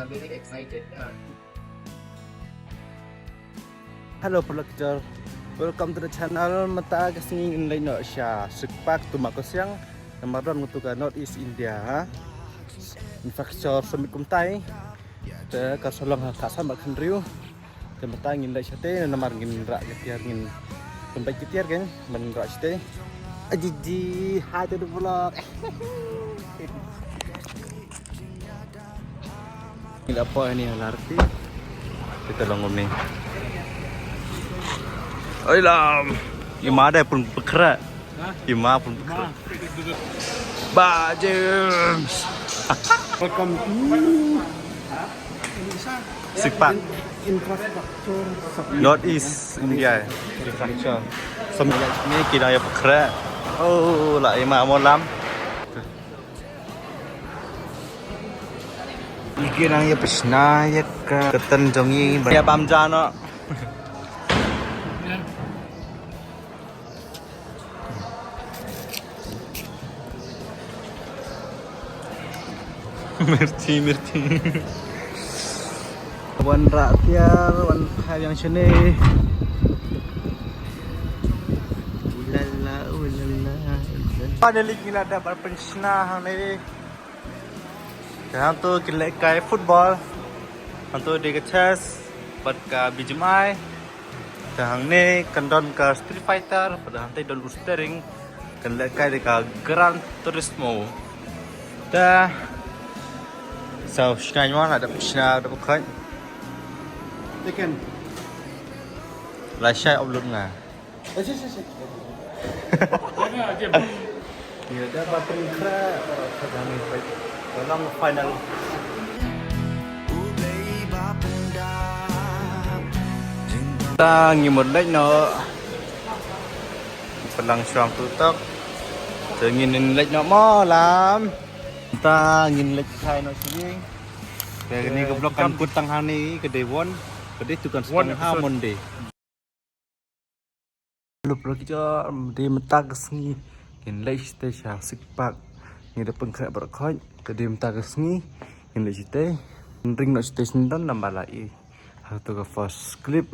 very excited. Hello pelakjar, welcome to the channel. Mata kesini in Indonesia. Sepak tumak kesiang namaran untuk North East India. Infrastruktur semikum tai. Te kasolong kasan makan riu. Te mata ngin lai chate namar ngin rak ketiar ngin tempat ketiar kan men rak chate. Ajiji, hi to the vlog. Ini apa ini LRT? Kita longom nih. Oilam, ima ada pun bergerak, ima pun bergerak. Bajem. Welcome to Sepak infrastructure North East India. Infrastructure. Semua ini kita yang bergerak. Oh, lah ima molam. Iki nang ya pesna ya keten jongi ya pamjano. Merci. Wan rakyat, wan hal yang sini. Ulala. Pada lagi ada berpensna ni. Hantu kilek kai football, hantu di chess, buat ka BGMI, hang ni kandon ka Street Fighter, pada hantu don steering, kilek kai di ka Gran Turismo. Dah, so sekarang ada pesna ada bukan. Tekan. Lai upload ngah. Ya dah bapak kira sedang fight dalam final. Ta ngin một lách nó pelang suam tutup. Ngin lách nó mo lam. Ta ngin lách khai nó sini. Kayak ni keblok kan kutang hani ke Dewon. Kedai tukang setengah Monde. Lu perlu kita di mata kesini. In late station Sepak ni ada pengkrak berkoi kedai mata kesini in late station ring not station dan nambah lagi harus ke first clip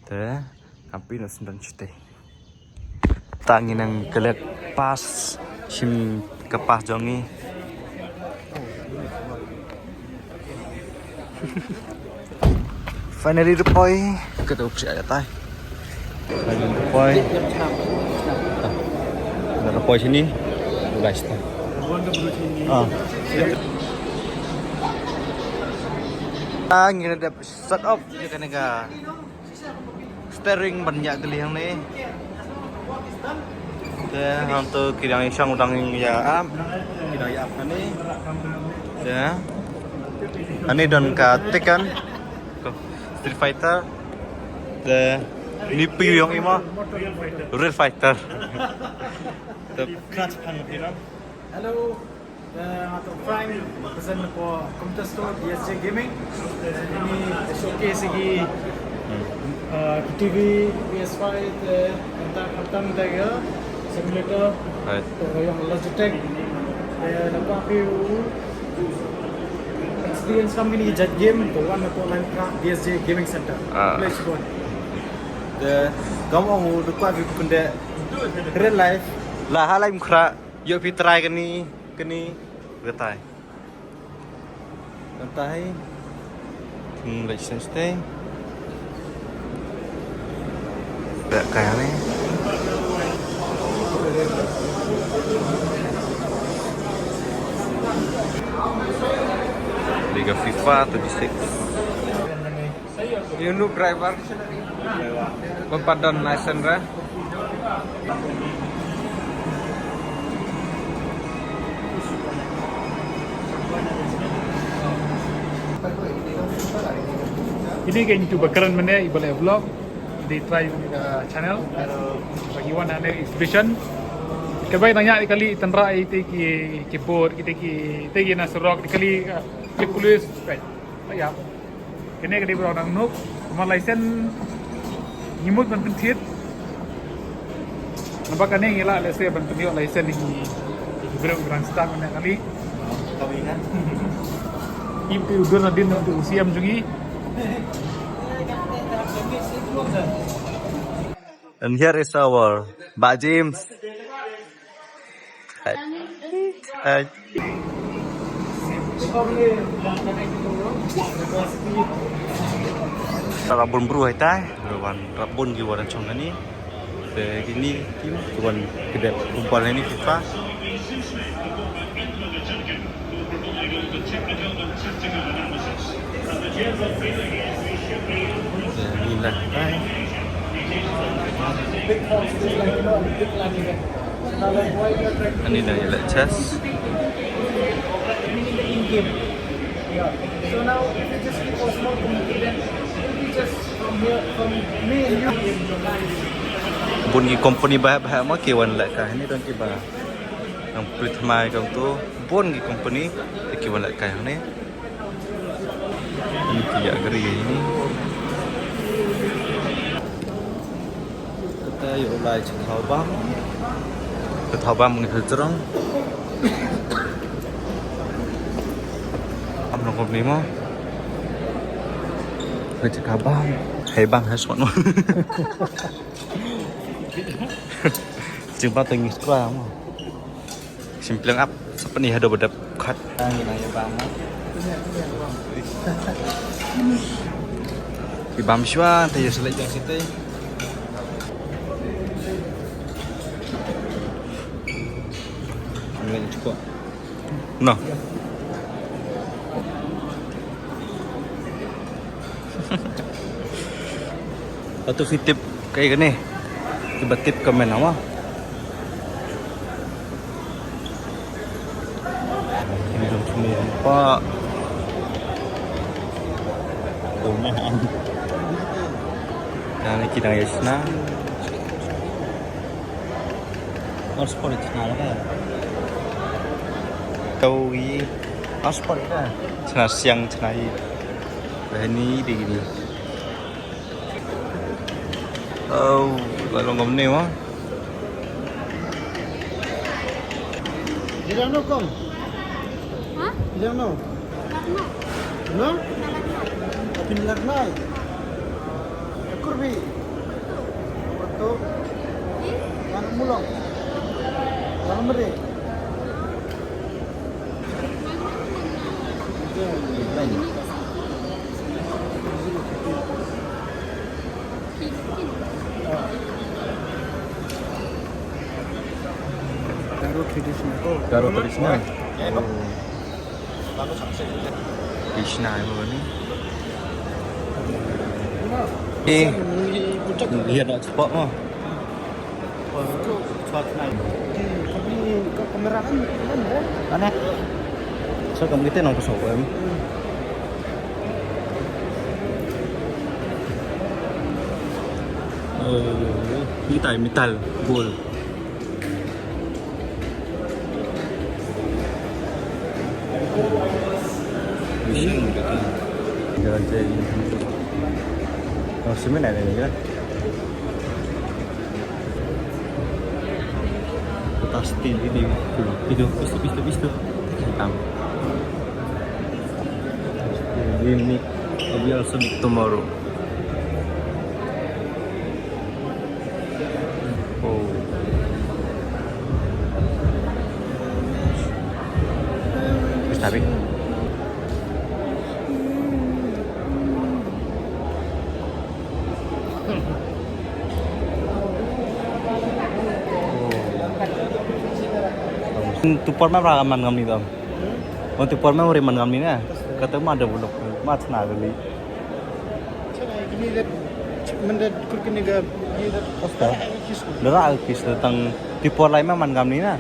te kampi not sendan station tangin yang kelak pas sim kepas jongi finally the boy kita upsi aja tay finally the boy ada apa sini? Mulai start. Ngin ada set up je kan ga. Steering banyak kali yang ni. Ya, untuk kira isang udang ya am. Kira ya apa ni? Ya. Ani don ka tekan. Street Fighter. The nipi yang ima. Real Fighter. The clutch panel here. Hello. Atau Frank present for computer store DSJ Gaming. Ini showcase lagi TV, PS5, tentang tiga simulator. Right. Yang Logitech. Nampak view experience kami ni jet game. Tuan atau Minecraft DSJ Gaming Center. Play squad. The kamu lupa aku kena real life. Lah halai mukra, yuk kita try keni getai. Getai. Let's stay. Tak kayak ni. Liga FIFA 26. Yunu driver Bapadan Naisendra Ini kayak YouTube keren mana ibalah vlog di try channel bagi wan ada exhibition kebai tanya kali tendra itu keyboard kita nak serok kali klik tulis right ya kene kali orang nuk cuma license nyimut ban pentit nampak kane ngila lese ban pentit license ni Grand Star mana kali Kawingan. keep to udur nadin untuk usia menjungi. And here is our Mbak James. Hai. Hai. Rabun bru hai tai, rabun giwan chong ni. Begini kim giwan kedep kumpul ini FIFA. Inilah hai. Ini dah ialah chess. So now if you just keep on smoking, then maybe just from here, from me and you. Bunyi company bahak-bahak mah kiwan lek kah ni don kiba. Yang pertama kau tu bunyi company kiwan lek kah ni. Ini tiap geri ini. Kita yuk lai cekau bang. Cekau bang menghil cerong. Am long company mah. Cekau bang. Hai bang hai suan mah. Jumpa tinggi sekolah mah. Simplang up sepenuhnya ada bedap cut. Angin aja banget. Di Bamswa, tadi selesai situ. Ini cukup. No. Atau tip kayak gini. Coba tip komen apa? Ini dong semua Pak. Domahan. Dan kita ya senang. Harus boleh senang kan? Kau ini harus boleh kan? Senang siang senang ini begini. Oh, lalu ngom ni mah. Hilang no kong? Hah? Hilang no? Larno. No? Larno. Pinlagnay. Kurbi. Waktu yang mulong. Yang meri. Garo tradisional. Garo tradisional. Tradisional apa ni? Lihat nak cepat mah. Cepat naik. Tapi kemerahan kan ya? Mana? So kamu kita nong kesok em. Metal metal gold. Machine gitu. Jadi oh semen ada ni kan? Kotak steel ini itu pistu hitam. We meet, we also meet tomorrow. Oh. Tapi Tupor mah ragaman ngam ni tam. Oh tupor mah uriman ngam ni na. Kata mah ada buluk. Mah cina kali. Cina gini dat mendat kurkini ga ni dat Osta. Dara alkis tentang tupor lain mah man ngam ni na.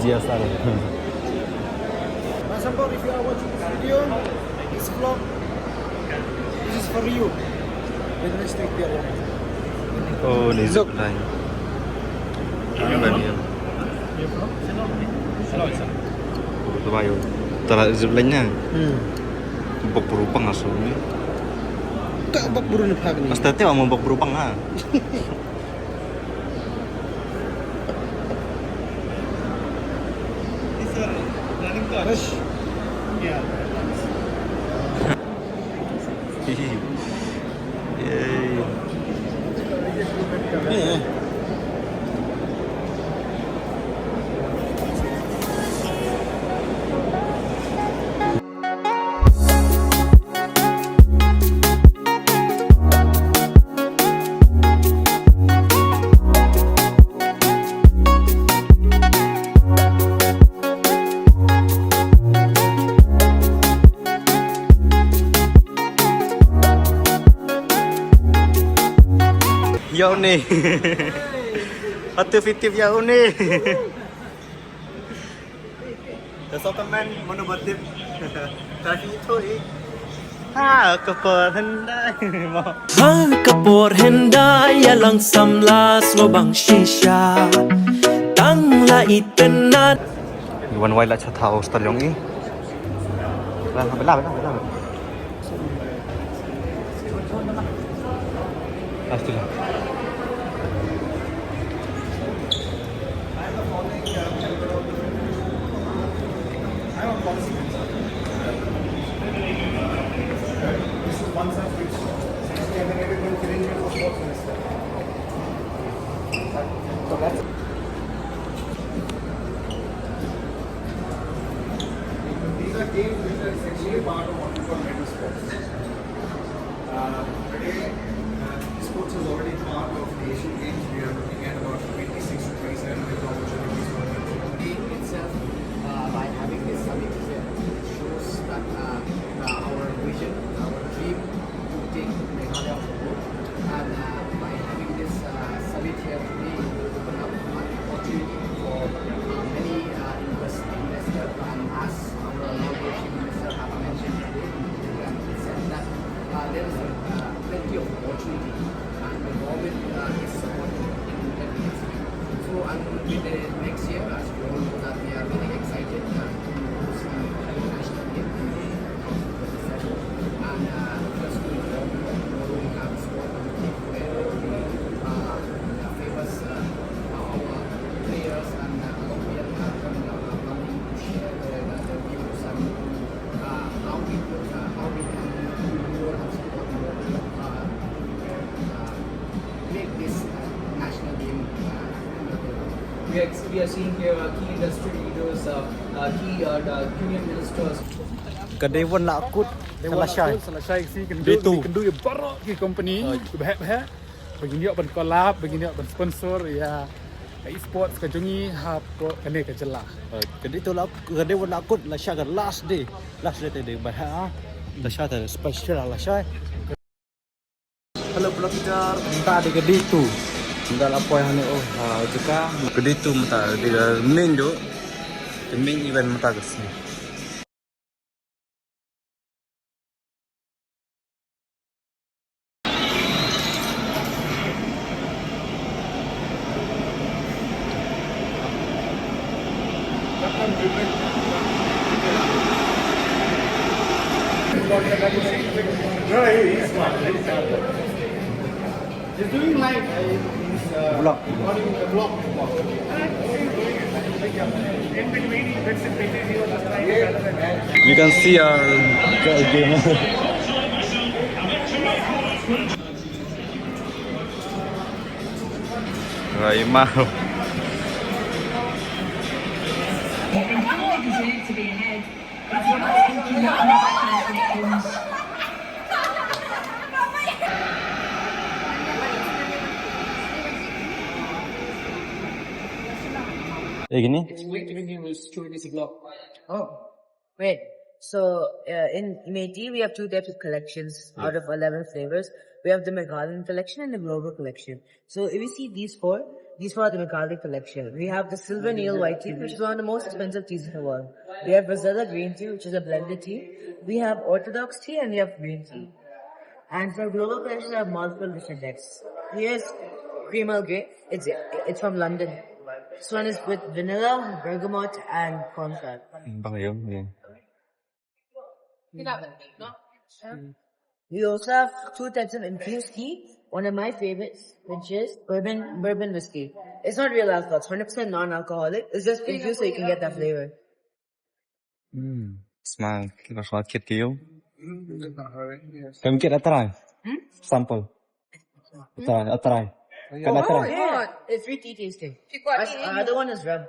Jia sar. Mas Ambor, if you are watching this video, this vlog, this is for you. With respect there. Oh ni zuk lain. Bani. Tu bayu. Tara zuk lainnya. Bok berupang asalnya. Tak bak buru ni phag ni. Pasti teh mau bok berupang ha. Yeah. Yay. Dạo này Hot to fiktif dạo này Terus komen monomotif Tadi itu keperhendai Kapor henday yalang samlas ngobang shisha Tang la itenat Iwan wai lại cho thảo stadion ý Phải làm Pastilah. This is one side which is generated when killing for sports minister. So that's these are games which are essentially part of what we call medal sports. Today, sports is already part of the Asian Games. We are looking at about 26 to 27 medal opportunities for the Game itself, by having this summit here, shows that our vision, our dream to take Meghalaya off the road. And by having this summit here today, it will open up one opportunity for many investors. And as our inauguration minister have mentioned today in the program itself, that there is plenty of opportunity, and the government is supporting in that next year. So, and with the next year, as you all know, that we are very excited to host the national game in the 2027. And just to inform you, tomorrow we have sport meeting where the famous our players and Colombian are coming to share their views and how we can do more and support more make this national game. We are seeing here key industry leaders, key union ministers. Kedewan lakut selesai. Selesai si Itu. kendu ya baru ki company bah begini ban collab begini ban sponsor ya e-sports ka jungi hap ko kene ka jelah. Jadi tu lah kedewan lakut selesai ke last day tadi bah selesai tadi special selesai. Hello blogger, minta di kedai tu. Minta apa yang ni juga kedai tu minta di main tu. The main event minta ke sini. He's doing like Vlog. recording the vlog. In between bits and pieces you last time. You can see our game. Rồi mau. To be ahead. It's one of the national Gini. Oh, great. So in Métis, we have two types of collections out of 11 flavors. We have the Meghalayan collection and the global collection. So if you see these four are the Meghalayan collection. We have the silver nail white tea, which is one of the most expensive teas in the world. We have Rosella green tea, which is a blended tea. We have orthodox tea and we have green tea. And for global collection, we have multiple different decks. Here's Cream Earl Grey. It's from London. This one is with vanilla, bergamot, and cornflower. We also have two types of infused tea. One of my favorites, which is bourbon whiskey. It's not real alcohol. It's 100% non-alcoholic. It's just infused so you can get that flavor. Smile. Kita sakit kiyo. Kami kira atray. Sample. Atray. Kan atray. It's sweet tea tasting. Other one is rum.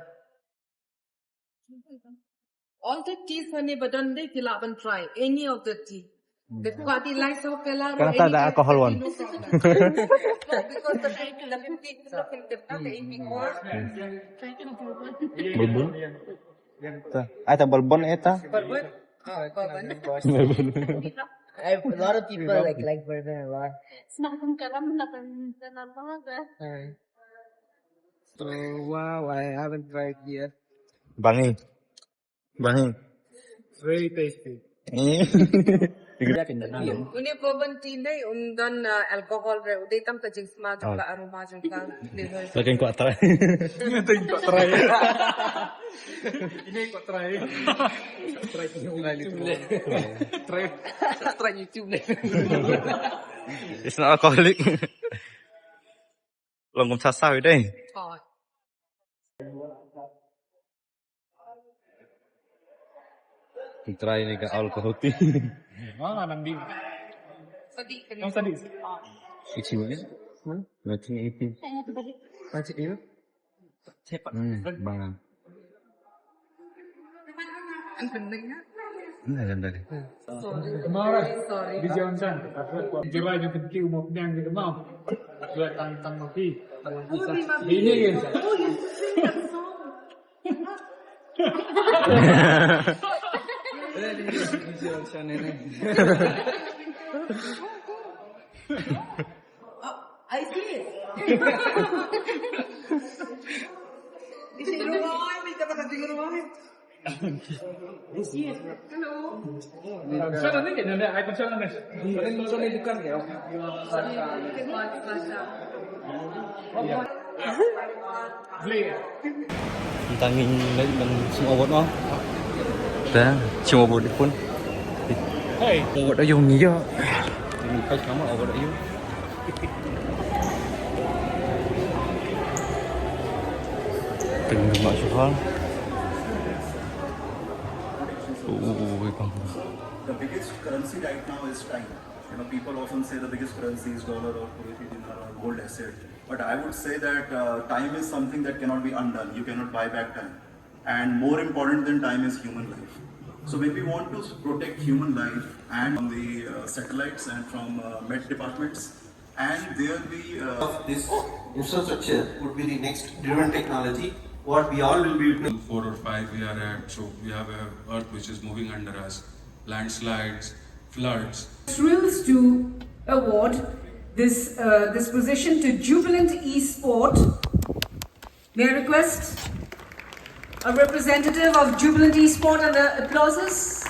All the teas honey, but don't they fill up and try any of the tea. The party likes of color. Kan ada alkohol one. Because the 50 before. Bourbon. Ada bourbon eta. A lot of people like bourbon a lot. Semakin kalam natin banget. So wow, I haven't tried yet. Bangi. It's very tasty. Uni bourbon tea day, dan alcohol re. Uday tam tajing smell jangka aroma jangka flavor. Lagi ko atray. Ito yung try. Ini kok try. Try Try YouTube deh. It's not alcoholic. Lòng cũng sao ở đây. Try ni ka alcohol tea. Mana nandi? Sadi Yang tadi. Ichi mo yan? Macam itu. Macam itu? Bang. Ang penting ha. Ganda deh. Kemarin di Jalan San. Coba yung pinti umum yang di kemau. Dua tang kopi. Ini kan. I see it. Sana ni kan ada iPhone sana ni. Bukan ya? Beli. Tangin lagi bang semua buat mau. Dah, cuma buat pun. Hey. Buat aja ni je. Ini pas kamu buat aja. Tengah masuk hal. The biggest currency right now is time. You know, people often say the biggest currency is dollar or Kuwaiti dinar or gold asset. But I would say that time is something that cannot be undone. You cannot buy back time. And more important than time is human life. So when we want to protect human life and from the satellites and from Met departments, and there be this infrastructure would be the next driven technology. What we all will be 4 or 5 we are at, so we have a earth which is moving under us, landslides, floods. Thrills to award this position to Jubilant Esport. May I request a representative of Jubilant Esport and the applauses?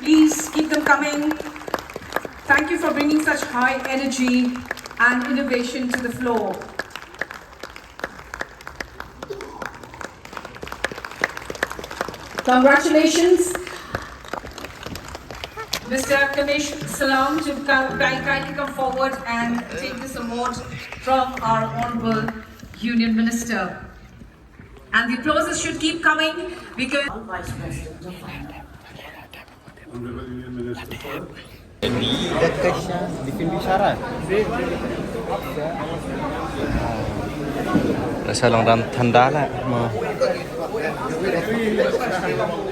Please keep them coming. Thank you for bringing such high energy and innovation to the floor. Congratulations, Mr. Kamesh Salam, to kindly come forward and take this award from our Honorable Union Minister. And the applauses should keep coming because... Honorable Union Minister. Bikin bicara. Nasa lang dalam tanda lah.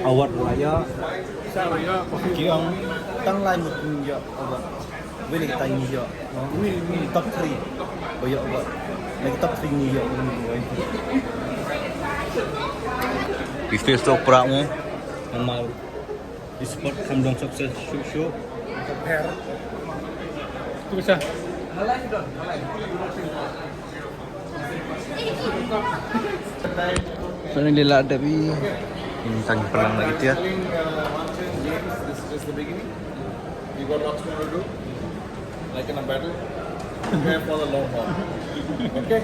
Awat raya. Kiang tang lain mungkin awat. Boleh kita ini je. Ini top 3. Oh ya awat. Lagi top 3 ni je. Bisnes tu perakmu. Amal. Esport kandang sukses show. Tu bisa. Paling lila tapi tang perang lagi dia. This is the beginning. You got lots more to do. Like in a battle, prepare for the long haul. Okay?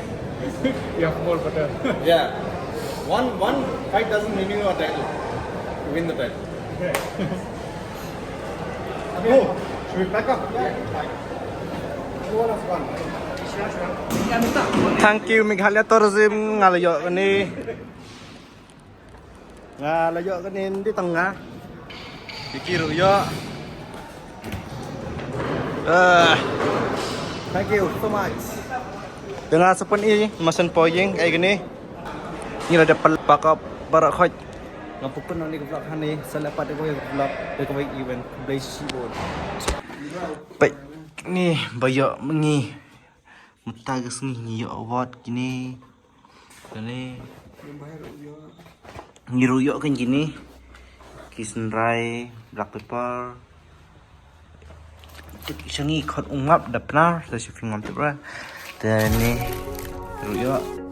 Yang more better. Yeah. One fight doesn't mean you a title. You win the title. Oh, should we pack up? Thank you Meghalaya Tourism ngalayo ni. Ngalayo ni di tengah. Kiki Ruyo. Thank you so much. Dengan sepenuhnya masan poyeng kayak gini. Ini ada pakap barak khoj. Ngapukun nanti vlog hani selepas aku vlog dekat event Blaze Board. Baik, ni banyak ni. Mata ke sini ni award gini. Ini ni ruyok kan gini. Kisenrai, black pepper. Changi khot ungap dah benar. Saya film ngam tu berah. Dan ni ruyok.